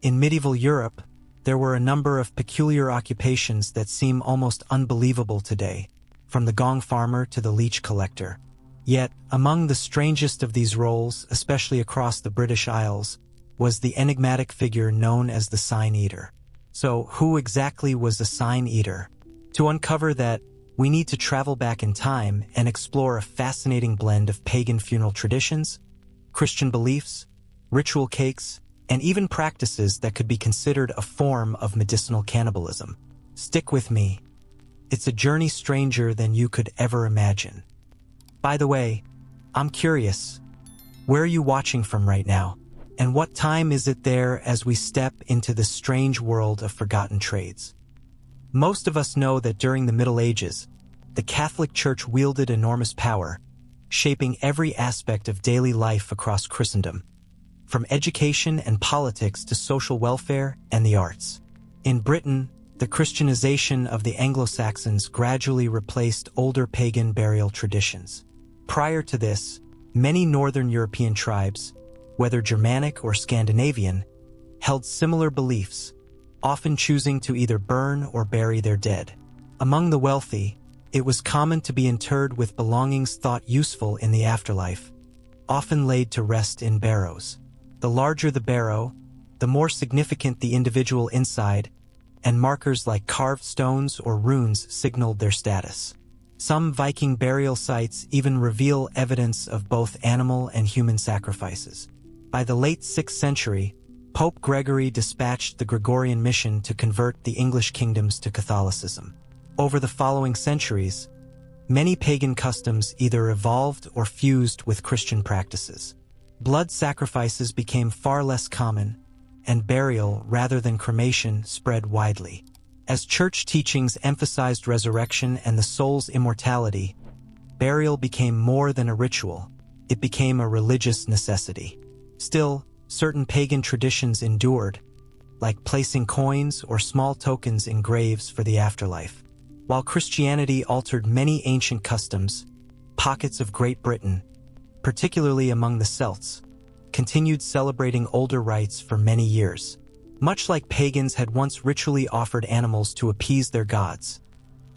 In medieval Europe, there were a number of peculiar occupations that seem almost unbelievable today, from the gong farmer to the leech collector. Yet, among the strangest of these roles, especially across the British Isles, was the enigmatic figure known as the sine eater. So, who exactly was the sine eater? To uncover that, we need to travel back in time and explore a fascinating blend of pagan funeral traditions, Christian beliefs, ritual cakes, and even practices that could be considered a form of medicinal cannibalism. Stick with me. It's a journey stranger than you could ever imagine. By the way, I'm curious, where are you watching from right now? And what time is it there as we step into the strange world of forgotten trades? Most of us know that during the Middle Ages, the Catholic Church wielded enormous power, shaping every aspect of daily life across Christendom, from education and politics to social welfare and the arts. In Britain, the Christianization of the Anglo-Saxons gradually replaced older pagan burial traditions. Prior to this, many Northern European tribes, whether Germanic or Scandinavian, held similar beliefs, often choosing to either burn or bury their dead. Among the wealthy, it was common to be interred with belongings thought useful in the afterlife, often laid to rest in barrows. The larger the barrow, the more significant the individual inside, and markers like carved stones or runes signaled their status. Some Viking burial sites even reveal evidence of both animal and human sacrifices. By the late 6th century, Pope Gregory dispatched the Gregorian mission to convert the English kingdoms to Catholicism. Over the following centuries, many pagan customs either evolved or fused with Christian practices. Blood sacrifices became far less common, and burial rather than cremation spread widely. As church teachings emphasized resurrection and the soul's immortality, burial became more than a ritual. It became a religious necessity. Still, certain pagan traditions endured, like placing coins or small tokens in graves for the afterlife. While Christianity altered many ancient customs, pockets of Great Britain, particularly among the Celts, continued celebrating older rites for many years. Much like pagans had once ritually offered animals to appease their gods,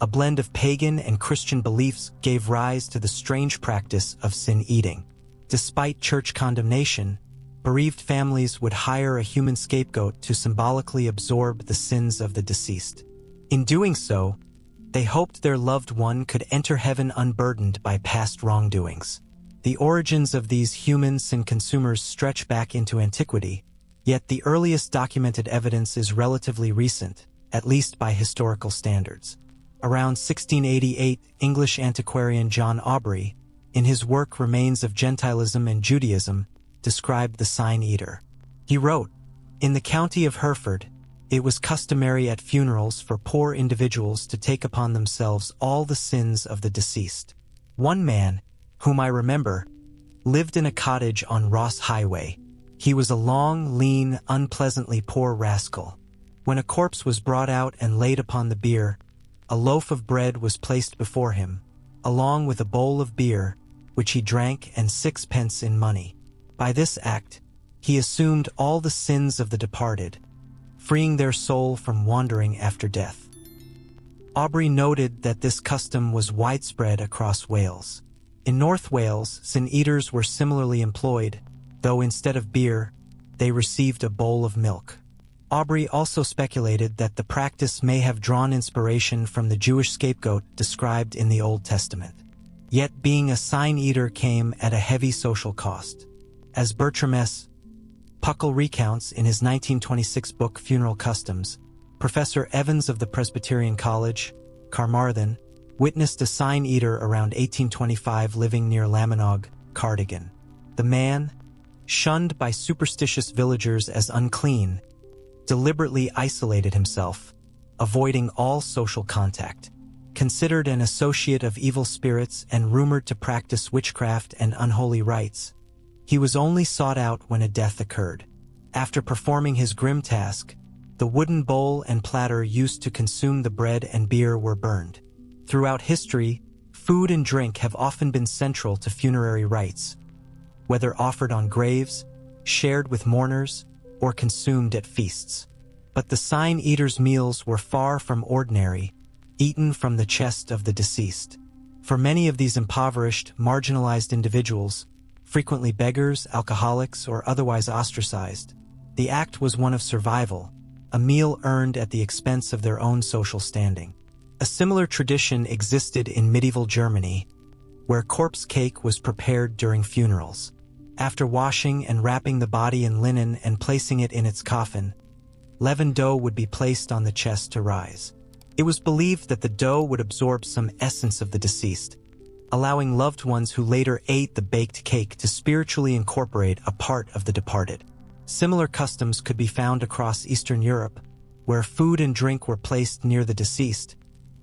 a blend of pagan and Christian beliefs gave rise to the strange practice of sin eating. Despite church condemnation, bereaved families would hire a human scapegoat to symbolically absorb the sins of the deceased. In doing so, they hoped their loved one could enter heaven unburdened by past wrongdoings. The origins of these human sin consumers stretch back into antiquity, yet the earliest documented evidence is relatively recent, at least by historical standards. Around 1688, English antiquarian John Aubrey, in his work Remains of Gentilism and Judaism, described the sine eater. He wrote, "In the county of Hereford, it was customary at funerals for poor individuals to take upon themselves all the sins of the deceased. One man, whom I remember, lived in a cottage on Ross Highway. He was a long, lean, unpleasantly poor rascal. When a corpse was brought out and laid upon the bier, a loaf of bread was placed before him, along with a bowl of beer, which he drank, and 6 pence in money. By this act, he assumed all the sins of the departed, freeing their soul from wandering after death." Aubrey noted that this custom was widespread across Wales. In North Wales, sin eaters were similarly employed, though instead of beer, they received a bowl of milk. Aubrey also speculated that the practice may have drawn inspiration from the Jewish scapegoat described in the Old Testament. Yet being a sine eater came at a heavy social cost. As Bertram S. Puckle recounts in his 1926 book Funeral Customs, Professor Evans of the Presbyterian College, Carmarthen, witnessed a sine eater around 1825 living near Lamanog, Cardigan. The man, shunned by superstitious villagers as unclean, deliberately isolated himself, avoiding all social contact. Considered an associate of evil spirits and rumored to practice witchcraft and unholy rites, he was only sought out when a death occurred. After performing his grim task, the wooden bowl and platter used to consume the bread and beer were burned. Throughout history, food and drink have often been central to funerary rites, whether offered on graves, shared with mourners, or consumed at feasts. But the sine-eaters' meals were far from ordinary, eaten from the chest of the deceased. For many of these impoverished, marginalized individuals, frequently beggars, alcoholics, or otherwise ostracized, the act was one of survival, a meal earned at the expense of their own social standing. A similar tradition existed in medieval Germany, where corpse cake was prepared during funerals. After washing and wrapping the body in linen and placing it in its coffin, leavened dough would be placed on the chest to rise. It was believed that the dough would absorb some essence of the deceased, allowing loved ones who later ate the baked cake to spiritually incorporate a part of the departed. Similar customs could be found across Eastern Europe, where food and drink were placed near the deceased,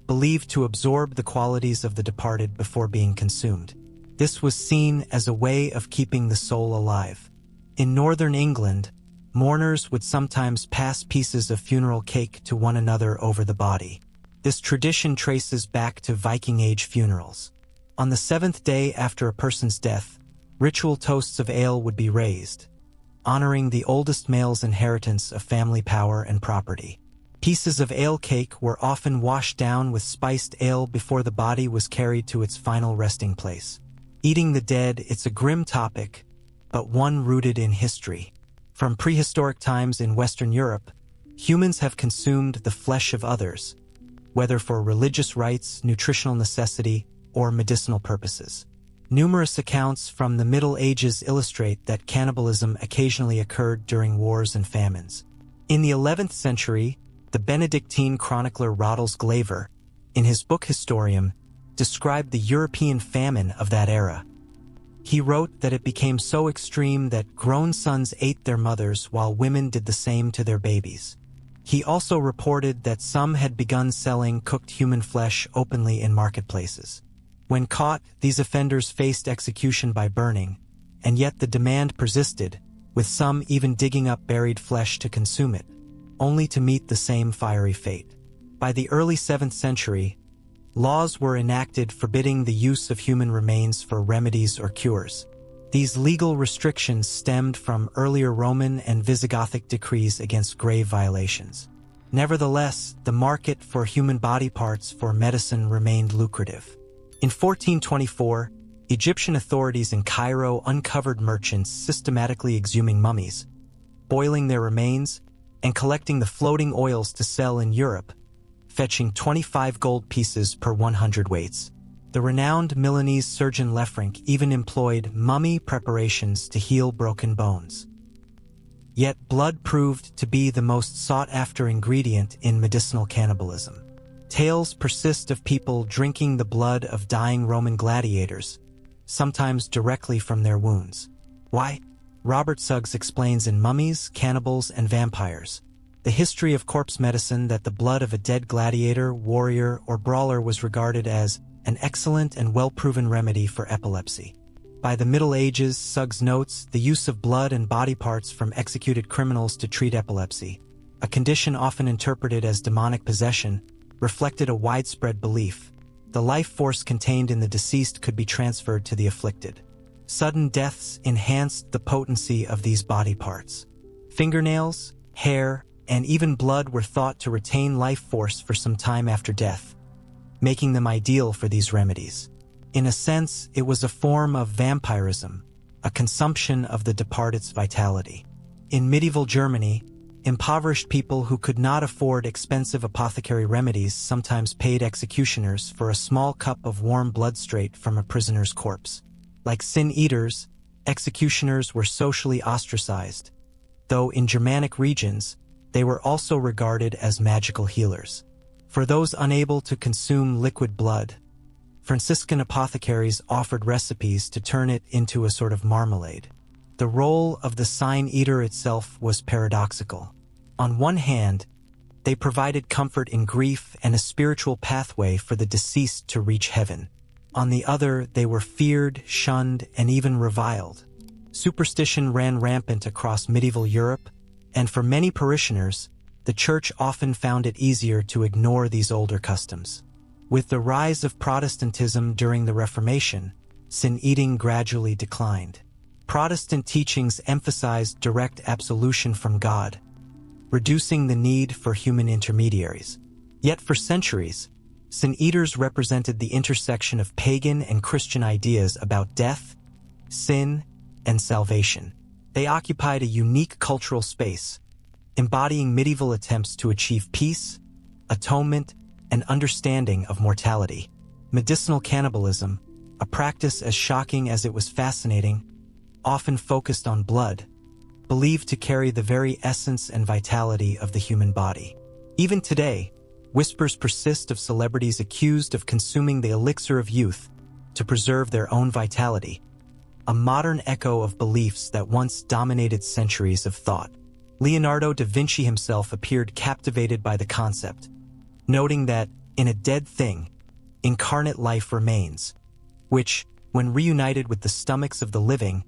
believed to absorb the qualities of the departed before being consumed. This was seen as a way of keeping the soul alive. In northern England, mourners would sometimes pass pieces of funeral cake to one another over the body. This tradition traces back to Viking Age funerals. On the seventh day after a person's death, ritual toasts of ale would be raised, honoring the oldest male's inheritance of family power and property. Pieces of ale cake were often washed down with spiced ale before the body was carried to its final resting place. Eating the dead, it's a grim topic, but one rooted in history. From prehistoric times in Western Europe, humans have consumed the flesh of others, whether for religious rites, nutritional necessity, or medicinal purposes. Numerous accounts from the Middle Ages illustrate that cannibalism occasionally occurred during wars and famines. In the 11th century, the Benedictine chronicler Roddels Glaver, in his book Historium, described the European famine of that era. He wrote that it became so extreme that grown sons ate their mothers while women did the same to their babies. He also reported that some had begun selling cooked human flesh openly in marketplaces. When caught, these offenders faced execution by burning, and yet the demand persisted, with some even digging up buried flesh to consume it, only to meet the same fiery fate. By the early 7th century, laws were enacted forbidding the use of human remains for remedies or cures. These legal restrictions stemmed from earlier Roman and Visigothic decrees against grave violations. Nevertheless, the market for human body parts for medicine remained lucrative. In 1424, Egyptian authorities in Cairo uncovered merchants systematically exhuming mummies, boiling their remains, and collecting the floating oils to sell in Europe, fetching 25 gold pieces per 100 weights. The renowned Milanese surgeon Lefranc even employed mummy preparations to heal broken bones. Yet blood proved to be the most sought-after ingredient in medicinal cannibalism. Tales persist of people drinking the blood of dying Roman gladiators, sometimes directly from their wounds. Why? Robert Suggs explains in Mummies, Cannibals, and Vampires, the history of corpse medicine, that the blood of a dead gladiator, warrior, or brawler was regarded as an excellent and well-proven remedy for epilepsy. By the Middle Ages, Suggs notes, the use of blood and body parts from executed criminals to treat epilepsy, a condition often interpreted as demonic possession, reflected a widespread belief. The life force contained in the deceased could be transferred to the afflicted. Sudden deaths enhanced the potency of these body parts. Fingernails, hair, and even blood were thought to retain life force for some time after death, making them ideal for these remedies. In a sense, it was a form of vampirism, a consumption of the departed's vitality. In medieval Germany, impoverished people who could not afford expensive apothecary remedies sometimes paid executioners for a small cup of warm blood straight from a prisoner's corpse. Like sin-eaters, executioners were socially ostracized, though in Germanic regions, they were also regarded as magical healers. For those unable to consume liquid blood, Franciscan apothecaries offered recipes to turn it into a sort of marmalade. The role of the sine-eater itself was paradoxical. On one hand, they provided comfort in grief and a spiritual pathway for the deceased to reach heaven. On the other, they were feared, shunned, and even reviled. Superstition ran rampant across medieval Europe, and for many parishioners, the Church often found it easier to ignore these older customs. With the rise of Protestantism during the Reformation, sin-eating gradually declined. Protestant teachings emphasized direct absolution from God, reducing the need for human intermediaries. Yet for centuries, sin-eaters represented the intersection of pagan and Christian ideas about death, sin, and salvation. They occupied a unique cultural space, embodying medieval attempts to achieve peace, atonement, and understanding of mortality. Medicinal cannibalism, a practice as shocking as it was fascinating, often focused on blood, believed to carry the very essence and vitality of the human body. Even today, whispers persist of celebrities accused of consuming the elixir of youth to preserve their own vitality, a modern echo of beliefs that once dominated centuries of thought. Leonardo da Vinci himself appeared captivated by the concept, noting that, in a dead thing, incarnate life remains, which, when reunited with the stomachs of the living,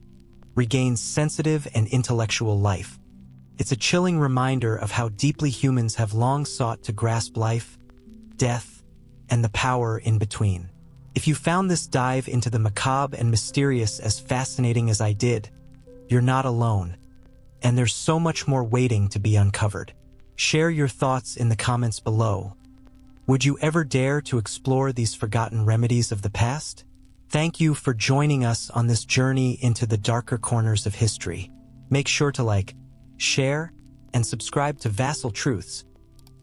regains sensitive and intellectual life. It's a chilling reminder of how deeply humans have long sought to grasp life, death, and the power in between. If you found this dive into the macabre and mysterious as fascinating as I did, you're not alone, and there's so much more waiting to be uncovered. Share your thoughts in the comments below. Would you ever dare to explore these forgotten remedies of the past? Thank you for joining us on this journey into the darker corners of history. Make sure to like, share, and subscribe to Vassal Truths.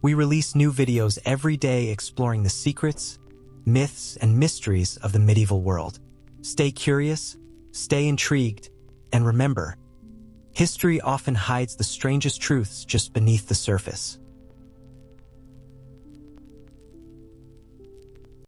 We release new videos every day exploring the secrets, myths, and mysteries of the medieval world. Stay curious, stay intrigued, and remember, history often hides the strangest truths just beneath the surface.